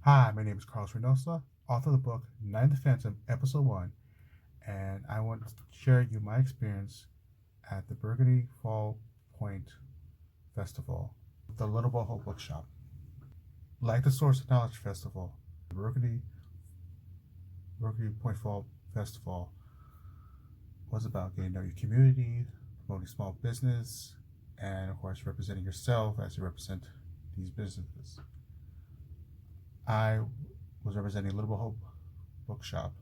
Hi, my name is Carlos Reynosa, author of the book Night in the Phantom, Episode 1, and I want to share you my experience at the Burgundy Fall Point Festival, the Little Boho Bookshop. Like the Source of Knowledge Festival, the Burgundy Point Fall Festival was about getting to know your community, promoting small business, and of course representing yourself as you represent these businesses. I was representing Little Boho Bookshop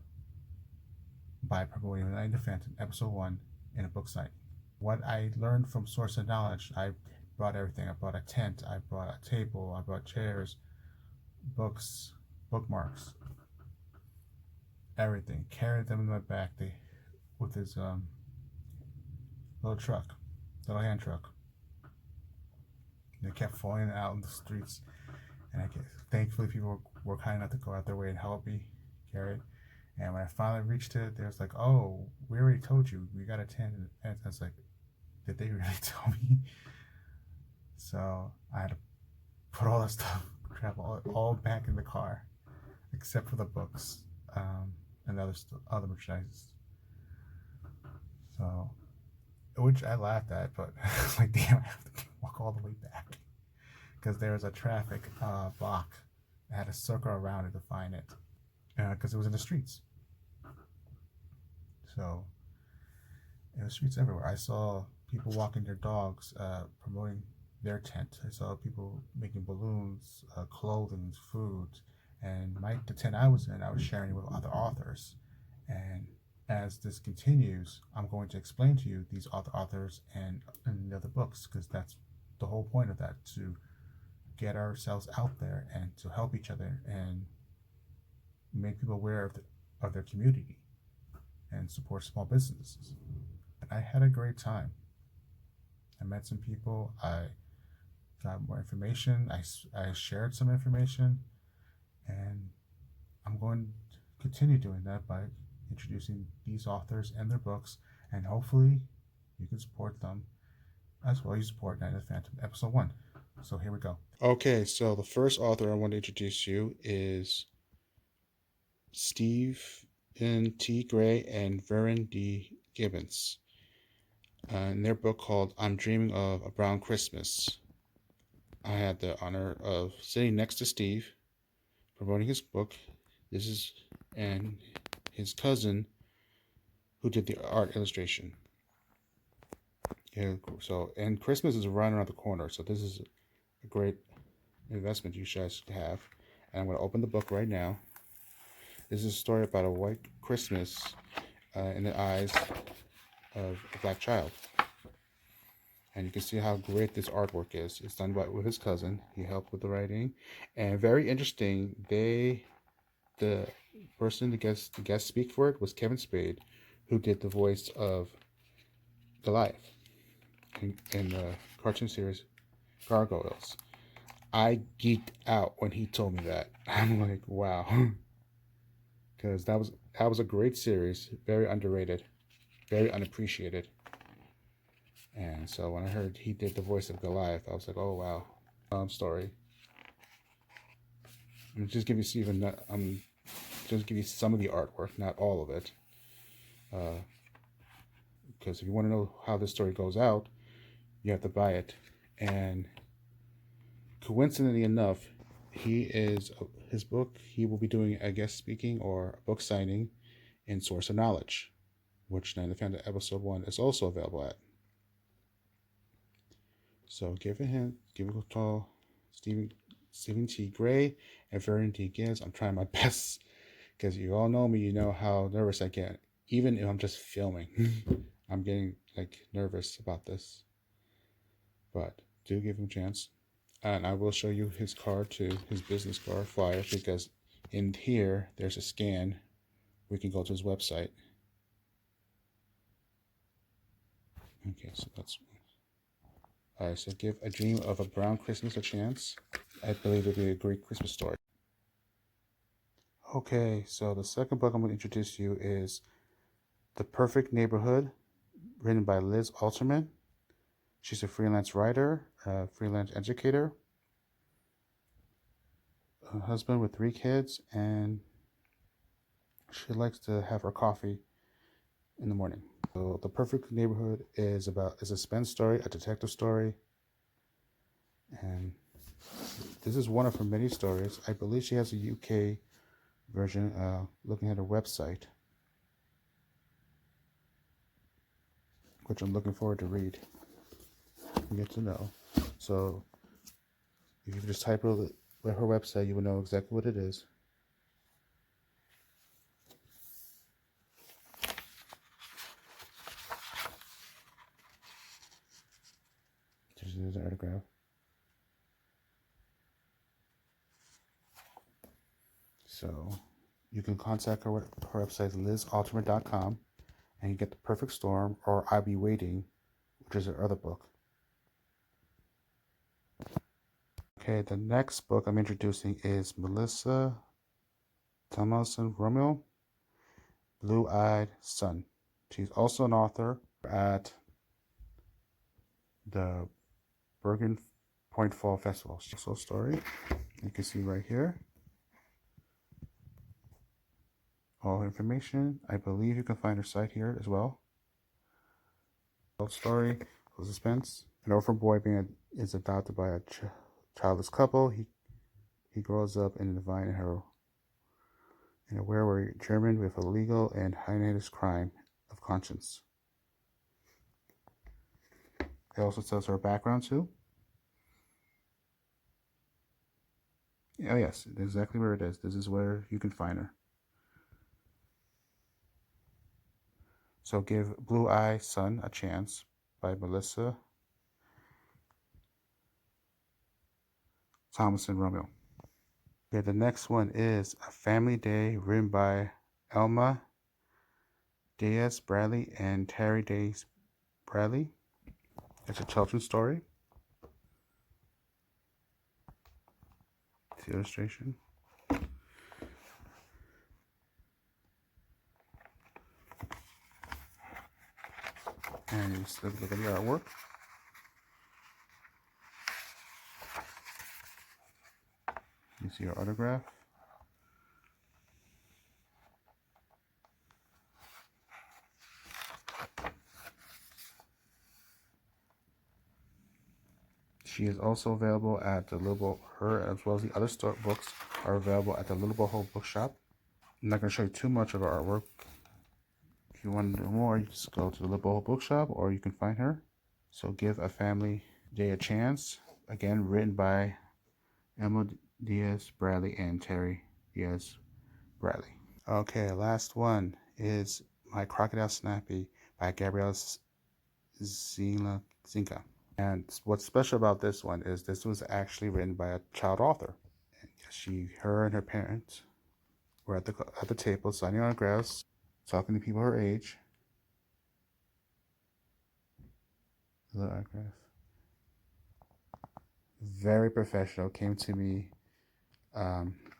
by promoting Night in the Phantom, Episode 1, in a book signing. What I learned from Source of Knowledge, I brought everything. I brought a tent, I brought a table, I brought chairs, books, bookmarks, everything. Carried them in my back with his little truck, little hand truck. They kept falling out in the streets, and thankfully people were kind enough to go out their way and help me carry it. And when I finally reached it, they was like, "Oh, we already told you. We got a tent." And I was like, "Did they really tell me?" So I had to put all that stuff, crap, all back in the car, except for the books and other merchandise. So, which I laughed at, but I was like, damn, I have to walk all the way back because there was a traffic block. I had to circle around it to find it because it was in the streets. So it was streets everywhere. I saw people walking their dogs, promoting their tent. I saw people making balloons, clothing, food, and the tent I was in, I was sharing with other authors. And as this continues, I'm going to explain to you these other authors and the other books because that's the whole point of that, to get ourselves out there and to help each other and make people aware of their community and support small businesses. I had a great time. I met some people. I got more information. I shared some information. And I'm going to continue doing that by introducing these authors and their books. And hopefully you can support them as well as you support Night of the Phantom, Episode 1. So here we go. Okay, so the first author I want to introduce you is Stephen T. Gray and Vern D. Gibbons. In their book called I'm Dreaming of a Brown Christmas. I had the honor of sitting next to Steve, promoting his book. This is and his cousin who did the art illustration. Yeah, so and Christmas is right around the corner, so this is a great investment you guys should have. And I'm going to open the book right now. This is a story about a white Christmas in the eyes of a black child. And you can see how great this artwork is. It's done with his cousin. He helped with the writing. And very interesting, the person, the guest speak for it was Kevin Spade, who did the voice of Goliath in the cartoon series Gargoyles. I geeked out when he told me that. I'm like, wow. Because that was a great series, very underrated, very unappreciated. And so when I heard he did the voice of Goliath, I was like, oh wow. Story. I'm just give you just give you some of the artwork, not all of it. Because if you want to know how this story goes out, you have to buy it. And coincidentally enough, his book, he will be doing a guest speaking or a book signing in Source of Knowledge, which Night in the Phantom Episode 1 is also available at. So give a call, Stephen T. Gray and Vern D. Gibbons. I'm trying my best because you all know me. You know how nervous I get, even if I'm just filming. I'm getting nervous about this, but do give him a chance. And I will show you his card too, his business card flyer, because in here there's a scan. We can go to his website. Okay, so that's. Alright, so give A Dream of a Brown Christmas a chance. I believe it'll be a great Christmas story. Okay, so the second book I'm going to introduce you is The Perfect Neighborhood, written by Liz Alterman. She's a freelance writer, a freelance educator. a husband with 3 kids, and she likes to have her coffee in the morning. So The Perfect Neighborhood is a suspense story, a detective story, and this is one of her many stories. I believe she has a UK version. Looking at her website, which I'm looking forward to read and get to know. So if you just type her website, you will know exactly what it is. There's an autograph. So you can contact her website, lizalterman.com, and you get The Perfect Storm or I'll Be Waiting, which is her other book. Okay, the next book I'm introducing is Melissa Thomason Romeo, Blue-Eyed Sun. She's also an author at the Bergen Point Fall Festival. So story, you can see right here. All information. I believe you can find her site here as well. Story, suspense. An orphan boy is adopted by a childless couple. He grows up in a divine in a wary German with a legal and heinous crime of conscience. It also tells her background too. Oh yes, exactly where it is. This is where you can find her. So give Blue-Eyed Sun a Chance by Melissa Thomason Romeo. Okay, the next one is A Family Day, written by Elma Diaz Bradley and Terry Days Bradley. It's a children's story. The illustration. And let's look at the artwork. You see her autograph. She is also available at the Little her as well as the other books are available at the Little Boho Bookshop. I'm not going to show you too much of her artwork. If you want to know more, you just go to the Little Boho Bookshop or you can find her. So Give a Family Day a Chance. Again, written by Emma Diaz Bradley and Terry Diaz Bradley. Okay, last one is My Crocodile Snappy by Gabrielle Zinka. And what's special about this one is this was actually written by a child author. Her and her parents were at the table signing autographs, talking to people her age. The autograph. Very professional. Came to me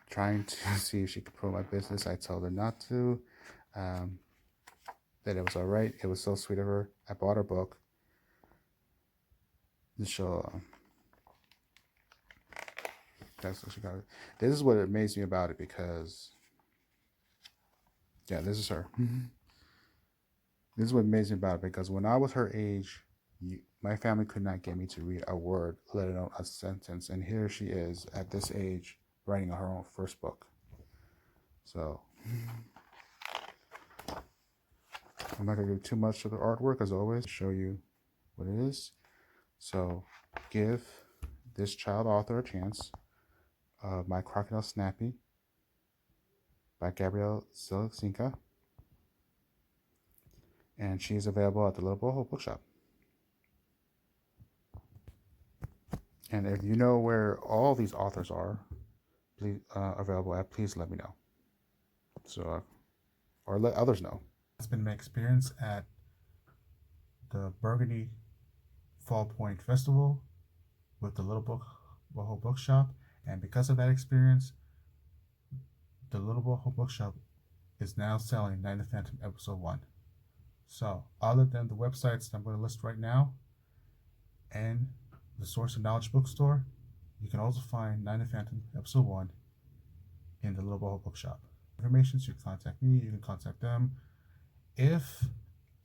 trying to see if she could promote my business. I told her not to. That it was all right. It was so sweet of her. I bought her book. So that's what she got. This is what amazed me about it because, yeah, this is her. This is what amazed me about it because when I was her age, my family could not get me to read a word, let alone a sentence. And here she is at this age writing her own first book. So I'm not going to do too much of the artwork as always, show you what it is. So give this child author a chance. My Crocodile Snappy by Gabrielle Zilizinka. And she's available at the Little Boho Bookshop. And if you know where all these authors are please available at, please let me know. So, or let others know. It's been my experience at the Burgundy Fall Point Festival with the Little Boho Bookshop, and because of that experience, the Little Boho Bookshop is now selling Night of the Phantom Episode 1. So, other than the websites that I'm going to list right now and the Source of Knowledge bookstore, you can also find Night of the Phantom Episode 1 in the local bookshop. Information, so you can contact me, you can contact them. If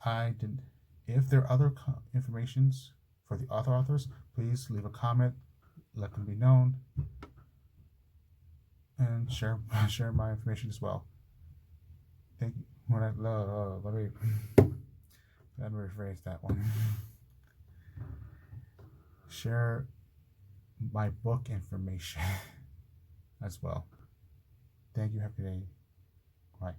I did, if there are other informations for the authors, please leave a comment, let them be known, and share share my information as well. Thank you. Let me rephrase that one. Share my book information as well. Thank you. Have a good day. Bye.